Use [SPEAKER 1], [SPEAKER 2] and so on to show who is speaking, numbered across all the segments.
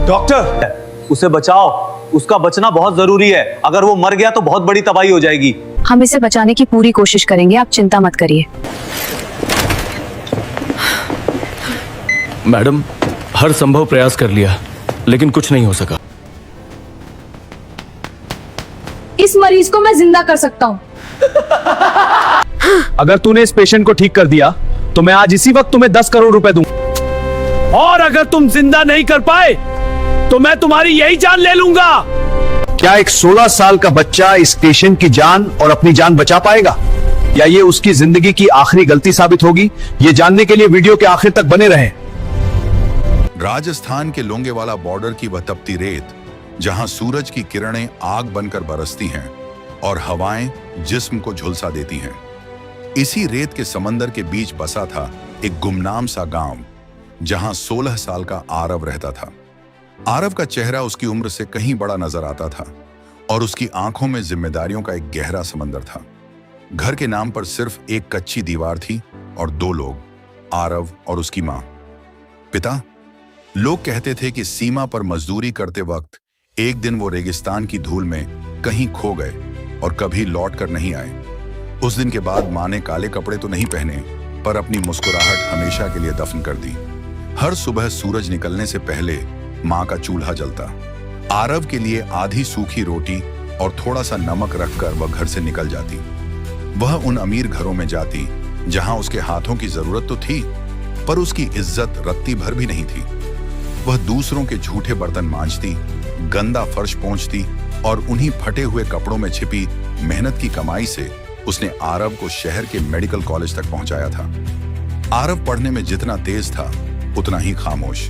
[SPEAKER 1] Doctor, उसे बचाओ, उसका बचना बहुत जरूरी है। अगर वो मर गया तो बहुत बड़ी तबाही हो जाएगी।
[SPEAKER 2] हम इसे बचाने की पूरी कोशिश करेंगे, आप चिंता मत करिए।
[SPEAKER 3] मैडम, हर संभव प्रयास कर लिया लेकिन कुछ नहीं हो सका।
[SPEAKER 2] इस मरीज को मैं जिंदा कर सकता हूँ।
[SPEAKER 4] अगर तूने इस पेशेंट को ठीक कर दिया तो मैं आज इसी वक्त तुम्हें 10 करोड़ रुपए दूं। और अगर तुम जिंदा नहीं कर पाए तो मैं तुम्हारी यही जान ले लूंगा।
[SPEAKER 5] क्या एक 16 साल का बच्चा इस पेशेंट की जान और अपनी जान बचा पाएगा, या ये उसकी जिंदगी की आखिरी गलती साबित होगी? ये जानने के लिए वीडियो के आखिर तक बने रहें।
[SPEAKER 6] राजस्थान के लोंगेवाला बॉर्डर की वह तपती रेत, जहां सूरज की किरणें आग बनकर बरसती हैं और हवाएं जिस्म को झुलसा देती हैं। इसी रेत के समंदर के बीच बसा था एक गुमनाम सा गांव, जहां 16 साल का आरव रहता था। आरव का चेहरा उसकी उम्र से कहीं बड़ा नजर आता था और उसकी आंखों में जिम्मेदारियों का एक गहरा समंदर था। घर के नाम पर सिर्फ एक कच्ची दीवार थी और 2 लोग, आरव और उसकी मां। पिता? लोग कहते थे कि सीमा पर मजदूरी करते वक्त एक दिन वो रेगिस्तान की धूल में कहीं खो गए और कभी लौट कर नहीं आए। उस दिन के बाद मां ने काले कपड़े तो नहीं पहने, पर अपनी मुस्कुराहट हमेशा के लिए दफन कर दी। हर सुबह सूरज निकलने से पहले मां का चूल्हा जलता। आरव के लिए आधी सूखी रोटी और थोड़ा सा नमक रखकर वह घर से निकल जाती। वह उन अमीर घरों में जाती जहां उसके हाथों की जरूरत तो थी, पर उसकी इज्जत रत्ती भर भी नहीं थी। वह दूसरों के झूठे बर्तन मांजती, गंदा फर्श पोंछती और उन्हीं फटे हुए कपड़ों में छिपी मेहनत की कमाई से उसने आरव को शहर के मेडिकल कॉलेज तक पहुंचाया था। आरव पढ़ने में जितना तेज था उतना ही खामोश।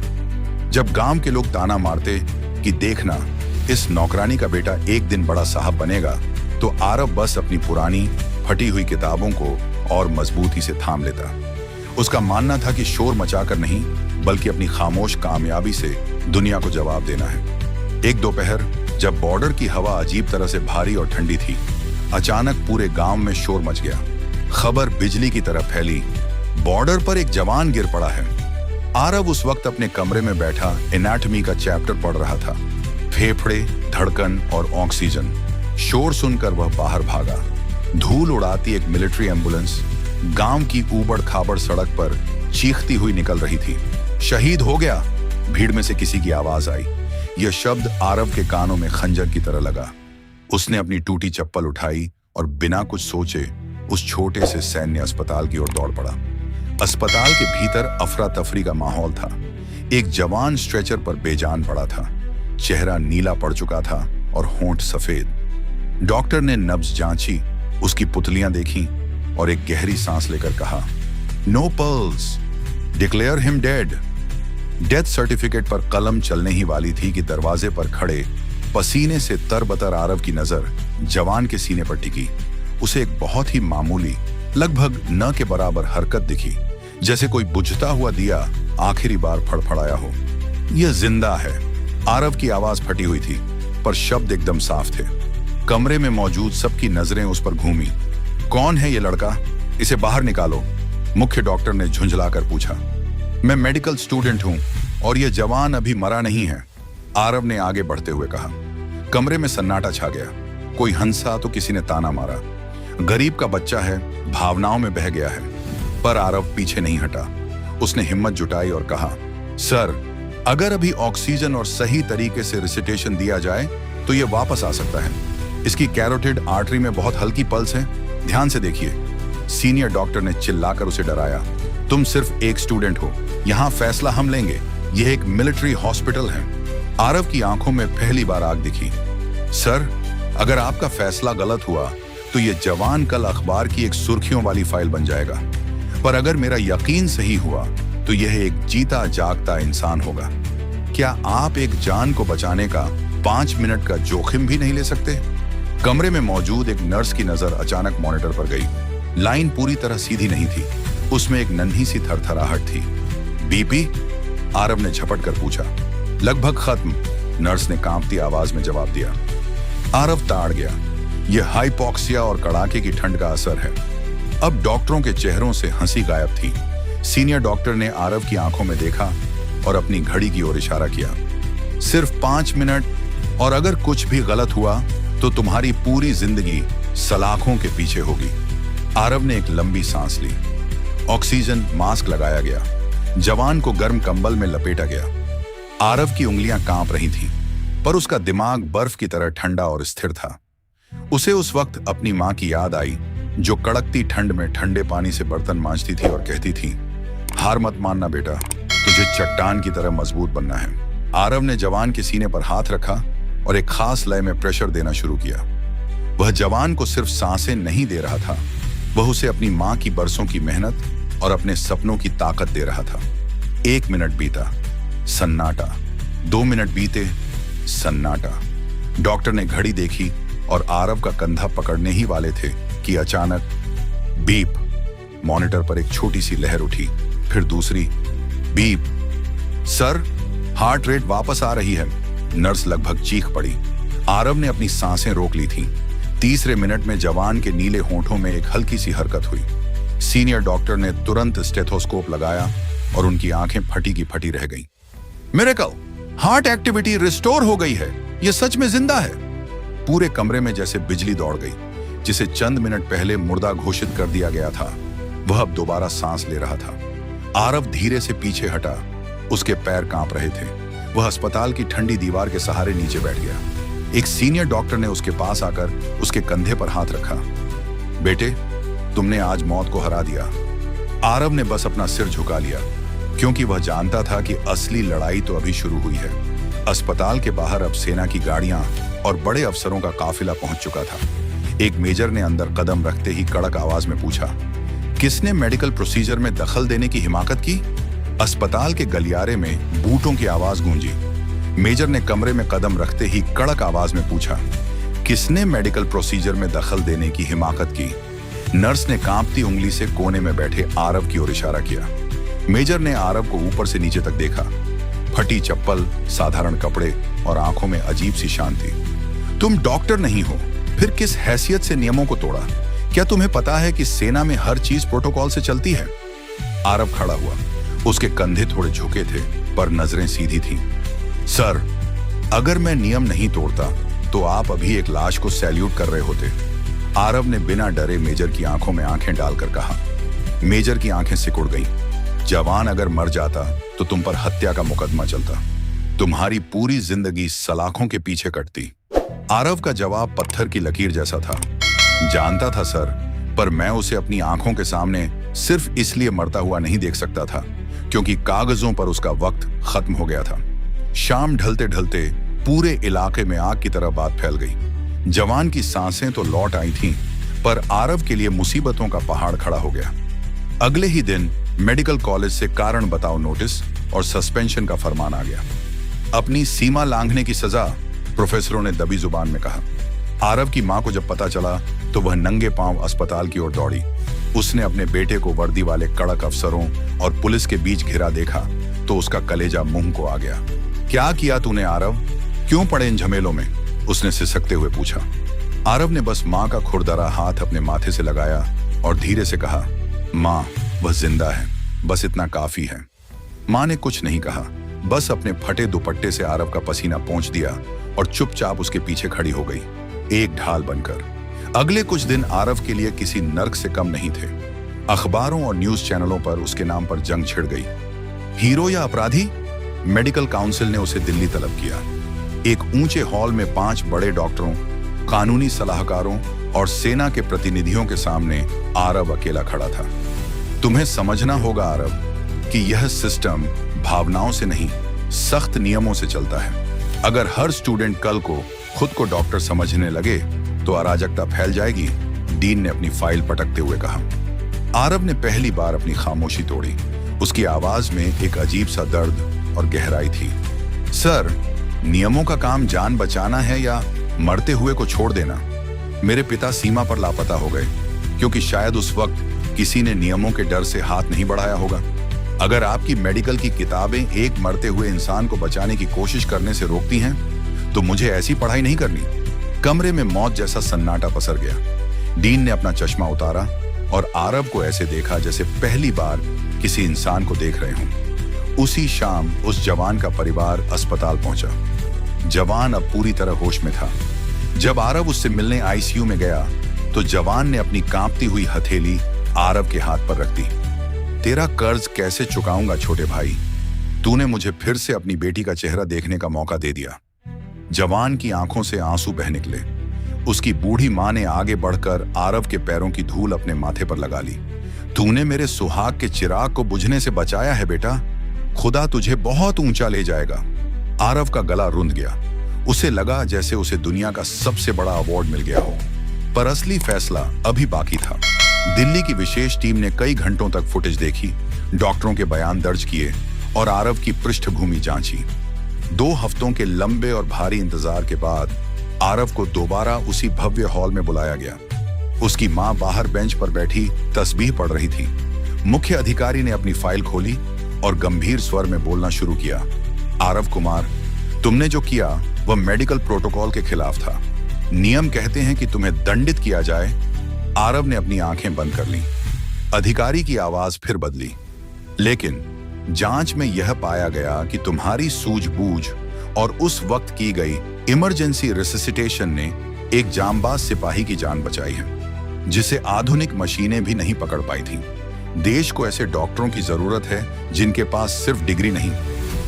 [SPEAKER 6] जब गांव के लोग ताना मारते कि देखना, इस नौकरानी का बेटा एक दिन बड़ा साहब बनेगा, तो आरव बस अपनी पुरानी फटी हुई किताबों को और मजबूती से थाम लेता। उसका मानना था कि शोर मचाकर नहीं, बल्कि अपनी खामोश कामयाबी से दुनिया को जवाब देना है। एक दोपहर जब बॉर्डर की हवा अजीब तरह से भारी और ठंडी थी, अचानक पूरे गांव में शोर मच गया। खबर बिजली की तरह फैली, बॉर्डर पर एक जवान गिर पड़ा है। आरव उस वक्त अपने कमरे में बैठा एनाटॉमी का चैप्टर पढ़ रहा था। फेफड़े, धड़कन और ऑक्सीजन। शोर सुनकर वह बाहर भागा। धूल उड़ाती एक मिलिट्री एम्बुलेंस गांव की ऊबड़ खाबड़ सड़क पर चीखती हुई निकल रही थी। शहीद हो गया, भीड़ में से किसी की आवाज आई। यह शब्द आरव के कानों में खंजर की तरह लगा। उसने अपनी टूटी चप्पल उठाई और बिना कुछ सोचे उस छोटे से सैन्य अस्पताल की ओर दौड़ पड़ा। अस्पताल के भीतर अफरा तफरी का माहौल था। एक जवान स्ट्रेचर पर बेजान पड़ा था। चेहरा नीला पड़ चुका था और होंठ सफेद। डॉक्टर ने नब्ज जांची, उसकी पुतलियां देखी और एक गहरी सांस लेकर कहा, no pulse, declare him dead. Death certificate पर कलम चलने ही वाली थी कि दरवाजे पर खड़े पसीने से तरबतर आरव की नजर जवान के सीने पर टिकी। उसे एक बहुत ही मामूली, लगभग न के बराबर हरकत दिखी, जैसे कोई बुझता हुआ दिया आखिरी बार फड़फड़ाया हो। यह जिंदा है। आरव की आवाज फटी हुई थी, पर शब्द एकदम साफ थे। कमरे में मौजूद सबकी नजरें उस पर घूमी। कौन है ये लड़का? इसे बाहर निकालो, मुख्य डॉक्टर ने झुंझलाकर पूछा। मैं मेडिकल स्टूडेंट हूं और यह जवान अभी मरा नहीं है, आरव ने आगे बढ़ते हुए कहा। कमरे में सन्नाटा छा गया। कोई हंसा तो किसी ने ताना मारा। गरीब का बच्चा है, भावनाओं में बह गया है। पर आरव पीछे नहीं हटा। उसने हिम्मत जुटाई और कहा, सर, अगर अभी ऑक्सीजन और सही तरीके से रिसिटेशन दिया जाए तो यह वापस आ सकता है। इसकी कैरोटिड आर्टरी में बहुत हल्की पल्स है, ध्यान से देखिए। सीनियर डॉक्टर ने चिल्लाकर उसे डराया। तुम सिर्फ एक स्टूडेंट हो, यहां फैसला हम लेंगे। यह एक मिलिट्री हॉस्पिटल है। आरव की आंखों में पहली बार आग दिखी। सर, अगर आपका फैसला गलत हुआ तो यह जवान कल अखबार की एक सुर्खियों वाली फाइल बन जाएगा, पर अगर मेरा यकीन सही हुआ तो यह एक जीता जागता इंसान होगा। क्या आप एक जान को बचाने का 5 मिनट का जोखिम भी नहीं ले सकते? कमरे में मौजूद एक नर्स की नजर अचानक मॉनिटर पर गई। लाइन पूरी तरह सीधी नहीं थी, उसमें एक नन्ही सी थरथराहट थी। बीपी? आरव ने झपट कर पूछा। लगभग खत्म, नर्स ने कांपती आवाज में जवाब दिया। आरव ताड़ गया। यह हाइपोक्सिया और कड़ाके की ठंड का असर है। अब डॉक्टरों के चेहरों से हंसी गायब थी। सीनियर डॉक्टर ने आरव की आंखों में देखा और अपनी घड़ी की ओर इशारा किया। सिर्फ 5 मिनट, और अगर कुछ भी गलत हुआ तो तुम्हारी पूरी जिंदगी सलाखों के पीछे होगी। आरव ने एक लंबी सांस ली। ऑक्सीजन मास्क लगाया गया। जवान को गर्म कंबल में लपेटा गया। आरव की उंगलियां कांप रही थीं, पर उसका दिमाग बर्फ की तरह ठंडा और स्थिर था। उसे उस वक्त अपनी मां की याद आई, जो कड़कती ठंड में ठंडे पानी से बर्तन मांजती थी और कहती थी, हार मत मानना बेटा, तुझे चट्टान की तरह मजबूत बनना है। आरव ने जवान के सीने पर हाथ रखा और एक खास लय में प्रेशर देना शुरू किया। वह जवान को सिर्फ सांसें नहीं दे रहा था, वह उसे अपनी मां की बरसों की मेहनत और अपने सपनों की ताकत दे रहा था। 1 मिनट बीता, सन्नाटा। 2 मिनट बीते, सन्नाटा। डॉक्टर ने घड़ी देखी और आरव का कंधा पकड़ने ही वाले थे कि अचानक बीप। मॉनिटर पर एक छोटी सी लहर उठी, फिर दूसरी। बीप। सर, हार्ट रेट वापस आ रही है। नर्स लगभग चीख पड़ी। आरव ने अपनी सांसें रोक ली थीं। तीसरे मिनट में जवान के नीले होंठों में एक हल्की सी हरकत हुई। सीनियर डॉक्टर ने तुरंत स्टेथोस्कोप लगाया और उनकी आंखें फटी की फटी रह गईं। मिरेकल, हार्ट एक्टिविटी रिस्टोर हो गई है, यह सच में जिंदा है। पूरे कमरे में जैसे बिजली दौड़ गई। जिसे चंद मिनट पहले मुर्दा घोषित कर दिया गया था, वह अब दोबारा सांस ले रहा था। आरव धीरे से पीछे हटा। उसके पैर कांप रहे थे। वह अस्पताल की ठंडी दीवार के सहारे नीचे बैठ गया। एक सीनियर डॉक्टर ने उसके पास आकर उसके कंधे पर हाथ रखा। बेटे, तुमने आज मौत को हरा दिया। आरव ने बस अपना सिर झुका लिया, क्योंकि वह जानता था कि असली लड़ाई तो अभी शुरू हुई है। अस्पताल के बाहर अब सेना की गाड़ियां और बड़े अफसरों का काफिला पहुंच चुका था। एक मेजर ने अंदर कदम रखते ही कड़क आवाज में पूछा, किसने मेडिकल प्रोसीजर में दखल देने की हिमाकत की? अस्पताल के गलियारे में बूटों की आवाज गूंजी। मेजर ने कमरे में कदम रखते ही कड़क आवाज में पूछा, किसने मेडिकल प्रोसीजर में दखल देने की हिमाकत की? नर्स ने कांपती उंगली से कोने में बैठे आरव की ओर इशारा किया। मेजर ने आरव को ऊपर से नीचे तक देखा। फटी चप्पल, साधारण कपड़े और आंखों में अजीब सी शांति। तुम डॉक्टर नहीं हो, फिर किस हैसियत से नियमों को तोड़ा? क्या तुम्हें पता है कि सेना में हर चीज प्रोटोकॉल से चलती है? आरव खड़ा हुआ। उसके कंधे थोड़े झुके थे, पर नजरें सीधी थीं। सर, अगर मैं नियम नहीं तोड़ता तो आप अभी एक लाश को सैल्यूट कर रहे होते। आरव ने बिना डरे मेजर की आंखों में आंखें डालकर कहा। मेजर की आंखें सिकुड़ गईं। जवान अगर मर जाता तो तुम पर हत्या का मुकदमा चलता। तुम्हारी पूरी जिंदगी सलाखों के पीछे कटती। आरव का जवाब पत्थर की लकीर जैसा था। जानता था सर, पर मैं उसे अपनी आंखों के सामने सिर्फ इसलिए मरता हुआ नहीं देख सकता था, क्योंकि कागजों पर उसका वक्त खत्म हो गया था। शाम ढलते ढलते पूरे इलाके में आग की तरह बात फैल गई। जवान की सांसें तो लौट आई थीं, पर आरव के लिए मुसीबतों का पहाड़ खड़ा हो गया। अगले ही दिन मेडिकल कॉलेज से कारण बताओ नोटिस और सस्पेंशन का फरमान आ गया। अपनी सीमा लांघने की सजा, प्रोफेसरों ने दबी जुबान में कहा। आरव की मां को जब पता चला तो वह नंगे पांव अस्पताल की ओर दौड़ी। उसने अपने बेटे को वर्दी वाले कड़क अफसरों और पुलिस के बीच घिरा देखा तो उसका कलेजा मुंह को आ गया। क्या किया तूने आरव? क्यों पड़े इन झमेलों में? उसने सिसकते हुए पूछा। आरव ने बस मां का खुरदरा हाथ अपने माथे से लगाया और धीरे से कहा, मां, वह जिंदा है, बस इतना काफी है। मां ने कुछ नहीं कहा, बस अपने फटे दुपट्टे से आरव का पसीना पोंछ दिया और चुपचाप उसके पीछे खड़ी हो गई, एक ढाल बनकर। अगले कुछ दिन आरव के लिए किसी नर्क से कम नहीं थे। अखबारों और न्यूज चैनलों पर उसके नाम पर जंग छिड़ गई। हीरो या अपराधी? मेडिकल काउंसिल ने उसे दिल्ली तलब किया। एक ऊंचे हॉल में 5 बड़े डॉक्टरों, कानूनी सलाहकारों और सेना के प्रतिनिधियों के सामने आरव अकेला खड़ा था। तुम्हें समझना होगा आरव कि यह सिस्टम भावनाओं से नहीं, सख्त नियमों से चलता है। अगर हर स्टूडेंट कल को खुद को डॉक्टर समझने लगे तो अराजकता फैल जाएगी, डीन ने अपनी फाइल पटकते हुए कहा। आरव ने पहली बार अपनी खामोशी तोड़ी। उसकी आवाज में एक अजीब सा दर्द और गहराई थी। सर, नियमों का काम जान बचाना है या मरते हुए को छोड़ देना? मेरे पिता सीमा पर लापता हो गए क्योंकि शायद उस वक्त किसी ने नियमों के डर से हाथ नहीं बढ़ाया होगा। अगर आपकी मेडिकल की किताबें एक मरते हुए इंसान को बचाने की कोशिश करने से रोकती हैं, तो मुझे ऐसी पढ़ाई नहीं करनी। कमरे में मौत जैसा सन्नाटा पसर गया। डीन ने अपना चश्मा उतारा और आरव को ऐसे देखा जैसे पहली बार किसी इंसान को देख रहे हों। उसी शाम उस जवान का परिवार अस्पताल पहुंचा। जवान अब पूरी तरह होश में था। जब आरव उससे मिलने आईसीयू में गया तो जवान ने अपनी कांपती हुई हथेली आरव के हाथ पर रख दी। तेरा कर्ज कैसे चुकाऊंगा छोटे भाई, तूने मुझे फिर से अपनी बेटी का चेहरा देखने का मौका दे दिया। जवान की आंखों से आंसू बह निकले। उसकी बूढ़ी मां ने आगे बढ़कर आरव के पैरों की धूल अपने माथे पर लगा ली। तूने मेरे सुहाग के चिराग को बुझने से बचाया है बेटा, खुदा तुझे बहुत ऊंचा ले जाएगा। आरव का गला रुंध गया। उसे लगा जैसे उसे दुनिया का सबसे बड़ा अवार्ड मिल गया हो, पर असली फैसला अभी बाकी था। दिल्ली की विशेष टीम ने कई घंटों तक फुटेज देखी, डॉक्टरों के बयान दर्ज किए और आरव की पृष्ठभूमि जांची। 2 हफ्तों के लंबे और भारी इंतजार के बाद आरव को दोबारा उसी भव्य हॉल में बुलाया गया। उसकी मां बाहर बेंच पर बैठी तस्बीह पढ़ रही थी। मुख्य अधिकारी ने अपनी फाइल खोली और गंभीर स्वर में बोलना शुरू किया। आरव कुमार, तुमने जो किया वह मेडिकल प्रोटोकॉल के खिलाफ था। नियम कहते हैं कि तुम्हें दंडित किया जाए। आरव ने अपनी आंखें बंद कर लीं। अधिकारी की आवाज फिर बदली, लेकिन जांच में यह पाया गया कि तुम्हारी सूझबूझ और उस वक्त की गई इमरजेंसी रिससिटेशन ने एक जांबाज सिपाही की जान बचाई है, जिसे आधुनिक मशीनें भी नहीं पकड़ पाई थीं। देश को ऐसे डॉक्टरों की जरूरत है जिनके पास सिर्फ डिग्री नहीं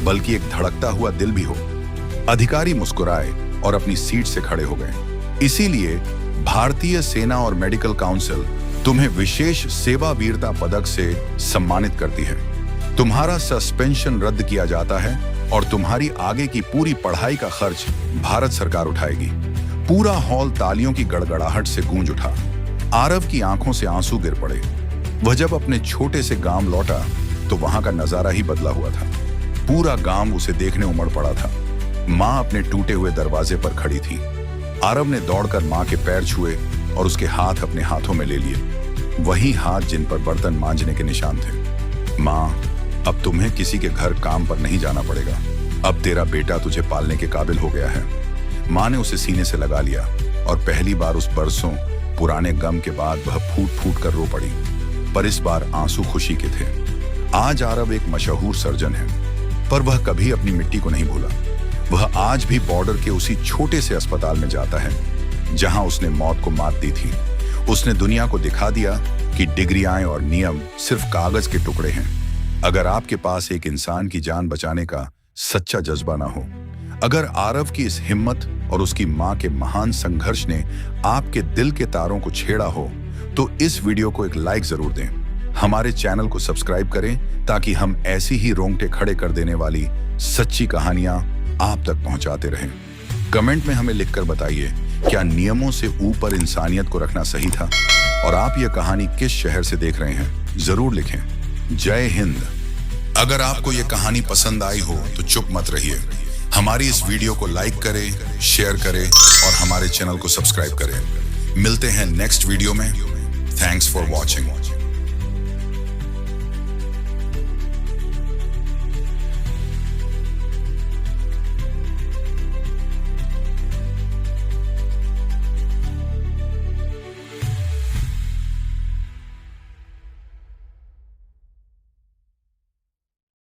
[SPEAKER 6] बल्कि एक धड़कता हुआ दिल भी हो। अधिकारी मुस्कुराए और अपनी सीट से खड़े हो गए। इसीलिए भारतीय सेना और मेडिकल काउंसिल तुम्हें विशेष सेवा वीरता पदक से सम्मानित करती है। तुम्हारा सस्पेंशन रद्द किया जाता है और तुम्हारी आगे की पूरी पढ़ाई का खर्च भारत सरकार उठाएगी। पूरा हॉल तालियों की गड़गड़ाहट से गूंज उठा। आरव की आंखों से आंसू गिर पड़े। वह जब अपने छोटे से गांव लौटा तो वहां का नजारा ही बदला हुआ था। पूरा गांव उसे देखने उमड़ पड़ा था। मां अपने टूटे हुए दरवाजे पर खड़ी थी। आरव ने दौड़कर मां के पैर छुए और उसके हाथ अपने हाथों में ले लिए, वही हाथ जिन पर बर्तन मांजने के निशान थे। मां, अब तुम्हें किसी के घर काम पर नहीं जाना पड़ेगा। अब तेरा बेटा तुझे पालने के काबिल हो गया है। मां ने उसे सीने से लगा लिया और पहली बार उस बरसों पुराने गम के बाद वह फूट फूट कर रो पड़ी, पर इस बार आंसू खुशी के थे। आज आरव एक मशहूर सर्जन है, पर वह कभी अपनी मिट्टी को नहीं भूला। वह आज भी बॉर्डर के उसी छोटे से अस्पताल में जाता है जहां उसने मौत को मात दी थी। उसने दुनिया को दिखा दिया कि डिग्रियां और नियम सिर्फ कागज के टुकड़े हैं। अगर आपके पास एक इंसान की जान बचाने का सच्चा जज्बा ना हो, अगर आरव की इस हिम्मत और उसकी मां के महान संघर्ष ने आपके दिल के तारों को छेड़ा हो, तो इस वीडियो को एक लाइक जरूर दें। हमारे चैनल को सब्सक्राइब करें ताकि हम ऐसी ही रोंगटे खड़े कर देने वाली सच्ची कहानियां आप तक पहुंचाते रहें। कमेंट में हमें लिखकर बताइए, क्या नियमों से ऊपर इंसानियत को रखना सही था? और आप यह कहानी किस शहर से देख रहे हैं, जरूर लिखें। जय हिंद। अगर आपको यह कहानी पसंद आई हो तो चुप मत रहिए। हमारी इस वीडियो को लाइक करें, शेयर करें और हमारे चैनल को सब्सक्राइब करें। मिलते हैं नेक्स्ट वीडियो में। Thanks for watching.